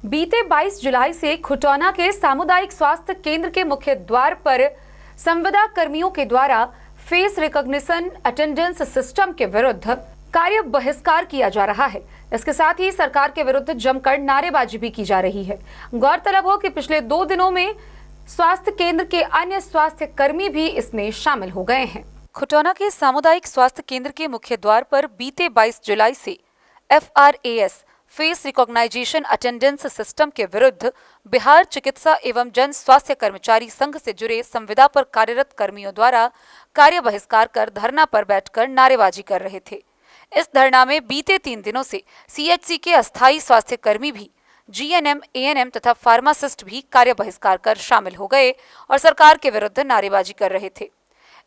बीते 22 जुलाई से खुटौना के सामुदायिक स्वास्थ्य केंद्र के मुख्य द्वार पर संविदा कर्मियों के द्वारा फेस रिकॉग्निशन अटेंडेंस सिस्टम के विरुद्ध कार्य बहिष्कार किया जा रहा है। इसके साथ ही सरकार के विरुद्ध जमकर नारेबाजी भी की जा रही है। गौरतलब हो कि पिछले 2 दिनों में स्वास्थ्य केंद्र के अन्य स्वास्थ्य कर्मी भी इसमें शामिल हो गए हैं। खुटौना के सामुदायिक स्वास्थ्य केंद्र के मुख्य द्वार पर बीते 22 जुलाई से FRAS face recognization attendance system के विरुद्ध बिहार चिकित्सा एवं जन स्वास्थ्य कर्मचारी संघ से जुड़े संविदा पर कार्यरत कर्मियों द्वारा कार्य बहिष्कार कर धरना पर बैठकर नारेबाजी कर रहे थे। इस धरना में बीते 3 दिनों से CHC के अस्थायी स्वास्थ्य कर्मी भी, GNM, ANM तथा फार्मासिस्ट भी कार्य बहिष्कार कर शामिल हो गए और सरकार के विरुद्ध नारेबाजी कर रहे थे।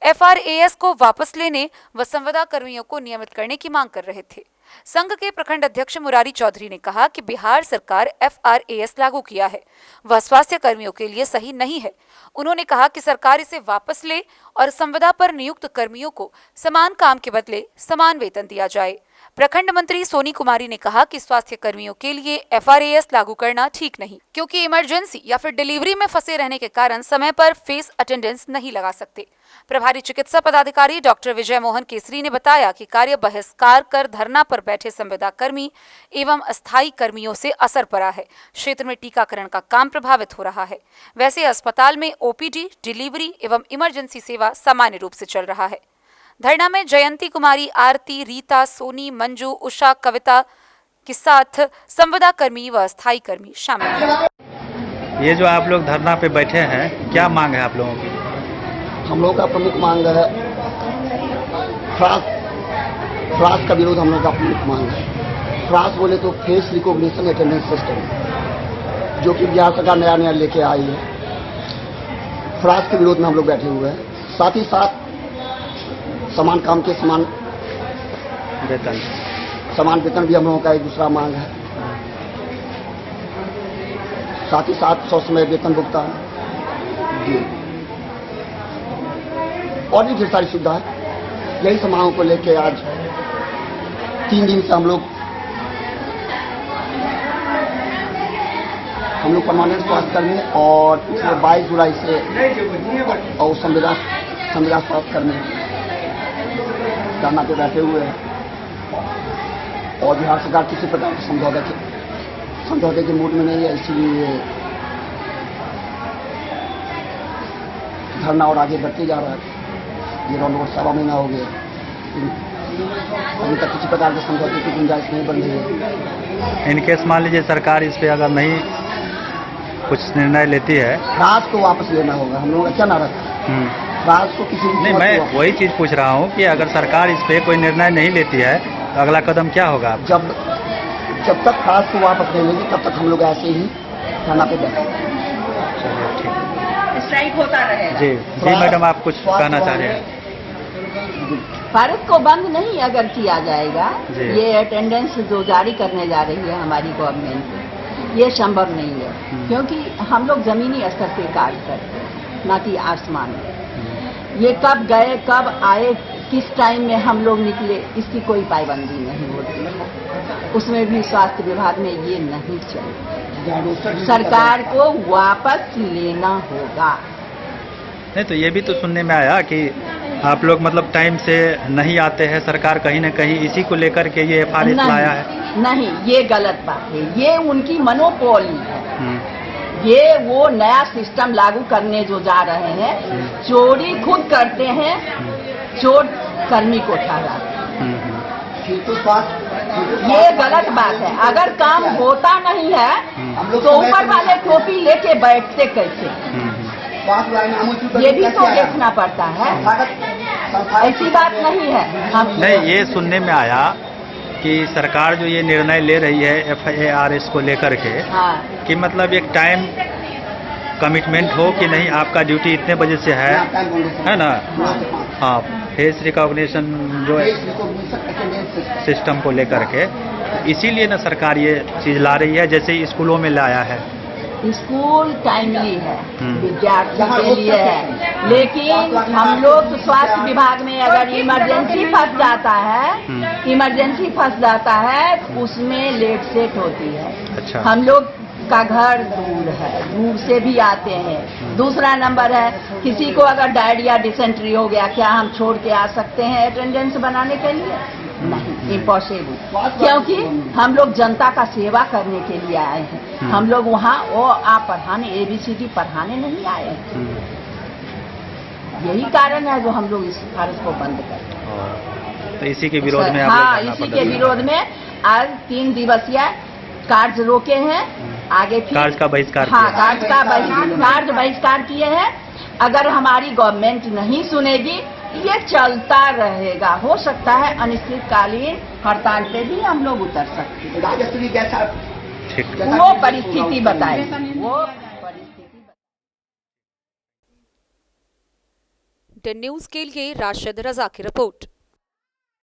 FRAS को वापस लेने व संविदा कर्मियों को नियमित करने की मांग कर रहे थे। संघ के प्रखंड अध्यक्ष मुरारी चौधरी ने कहा कि बिहार सरकार FRAS लागू किया है, वह स्वास्थ्य कर्मियों के लिए सही नहीं है। उन्होंने कहा कि सरकार इसे वापस ले और संविदा पर नियुक्त कर्मियों को समान काम के बदले समान वेतन दिया जाए। प्रखंड मंत्री सोनी कुमारी ने कहा कि स्वास्थ्य कर्मियों के लिए FRAS लागू करना ठीक नहीं, क्योंकि इमरजेंसी या फिर डिलीवरी में फंसे रहने के कारण समय पर फेस अटेंडेंस नहीं लगा सकते। प्रभारी चिकित्सा पदाधिकारी डॉक्टर विजय मोहन केसरी ने बताया कि कार्य बहिष्कार कर धरना पर बैठे संविदा कर्मी एवं अस्थायी कर्मियों से असर पड़ा है। क्षेत्र में टीकाकरण का काम प्रभावित हो रहा है। वैसे अस्पताल में OPD, डिलीवरी एवं इमरजेंसी सेवा सामान्य रूप से चल रहा है। धरना में जयंती कुमारी, आरती, रीता, सोनी, मंजू, उषा, कविता के साथ संविदा कर्मी व अस्थायी कर्मी शामिल हैं। ये जो आप लोग धरना पे बैठे हैं, क्या मांग है आप लोगों की? हम लोगों का प्रमुख मांग है फ्रास का विरोध। हम लोग का प्रमुख मांग है फ्रास बोले तो फेस रिकॉग्निशन अटेंडेंस सिस्टम, जो कि बिहार सरकार नया लेके आई है। फ्रास के विरोध में हम लोग बैठे हुए हैं। साथ ही साथ समान काम के समान वेतन भी हम लोगों का एक दूसरा मांग है। साथ ही साथ ससमय वेतन भुगतान जी और भी ढेर सारी सुविधा है। यही समारोह को लेकर आज 3 दिन से हम लोग परमानेंट स्वास्थ्य कर्मी और 22 जुलाई से और संविदा स्वास्थ्य कर्मी धरना पे बैठे हुए हैं और बिहार सरकार किसी प्रकार के समझौते के मूड में नहीं है, इसीलिए धरना और आगे बढ़ते जा रहा है। ये रोड 7 महीना हो गया, अभी तक किसी प्रकार के समझौते की गुंजाइश नहीं बन रही है। इनकेस मान लीजिए सरकार इस पे अगर नहीं कुछ निर्णय लेती है, फ्रास को वापस लेना होगा। हम लोगों का क्या नारा था? फ्रास को किसी नहीं, मैं वही चीज पूछ रहा हूँ कि अगर सरकार इस पे कोई निर्णय नहीं लेती है तो अगला कदम क्या होगा? जब तक फ्रास को वापस नहीं लेगी तब तक हम लोग ऐसे ही धरना पे बैठेंगे। स्ट्राइक होता रहे। जी मैडम, आप कुछ कहना चाह रहे हैं? भारत को बंद नहीं अगर किया जाएगा, ये अटेंडेंस जो जारी करने जा रही है हमारी गवर्नमेंट, ये संभव नहीं है, क्योंकि हम लोग जमीनी स्तर पे कार्य करते हैं, ना कि आसमान में। ये कब गए कब आए, किस टाइम में हम लोग निकले, इसकी कोई पाबंदी नहीं होती है। उसमें भी स्वास्थ्य विभाग में ये नहीं चले। सरकार को वापस लेना होगा। नहीं तो ये भी तो सुनने में आया कि आप लोग मतलब टाइम से नहीं आते हैं, सरकार कहीं न कहीं इसी को लेकर के ये FRAS लाया है। नहीं, ये गलत बात है। ये उनकी मनोपोली है। ये वो नया सिस्टम लागू करने जो जा रहे हैं, चोरी खुद करते हैं, चोर कर्मी को ठहराते हैं। ये गलत बात है। अगर काम होता नहीं है तो ऊपर वाले टोपी लेके बैठते कैसे? ये भी तो देखना पड़ता है। ऐसी बात नहीं है। हम नहीं, ये सुनने में आया कि सरकार जो ये निर्णय ले रही है FRAS को लेकर के, हाँ, कि मतलब एक टाइम कमिटमेंट हो कि नहीं, आपका ड्यूटी इतने बजे से है ना? हाँ, फेस रिकॉग्निशन जो सिस्टम को लेकर के, इसीलिए ना सरकार ये चीज ला रही है, जैसे स्कूलों में लाया है। स्कूल टाइमली है, विद्यार्थी के लिए है, लेकिन हम लोग स्वास्थ्य विभाग में अगर इमरजेंसी फंस जाता है, उसमें लेट सेट होती है। अच्छा। हम लोग का घर दूर है, दूर से भी आते हैं। दूसरा नंबर है, किसी को अगर डायरिया डिसेंट्री हो गया, क्या हम छोड़ के आ सकते हैं अटेंडेंस बनाने के लिए? नहीं, इम्पॉसिबल। क्योंकि हम लोग जनता का सेवा करने के लिए आए हैं। हम लोग वहाँ आप पढ़ाने ABCD पढ़ाने नहीं आए हैं। यही कारण है जो हम लोग इस सिफारिश को बंद कर। तो इसी के विरोध में आप हाँ, लोग इसी के विरोध में आज 3 दिवसीय कार्य रोके हैं। आगे फिर कार्य का बहिष्कार हाँ, किया। कार्य बहिष्कार किए हैं। अगर हमारी गवर्नमेंट नहीं सुनेगी, ये चलता रहेगा। हो सकता है अनिश्चितकालीन हड़ताल पे भी हम लोग उतर सकते हैं। राजश्री जैसा ठीक। वो परिस्थिति बताए, वो परिस्थिति। न्यूज के लिए राशिद रजा की रिपोर्ट।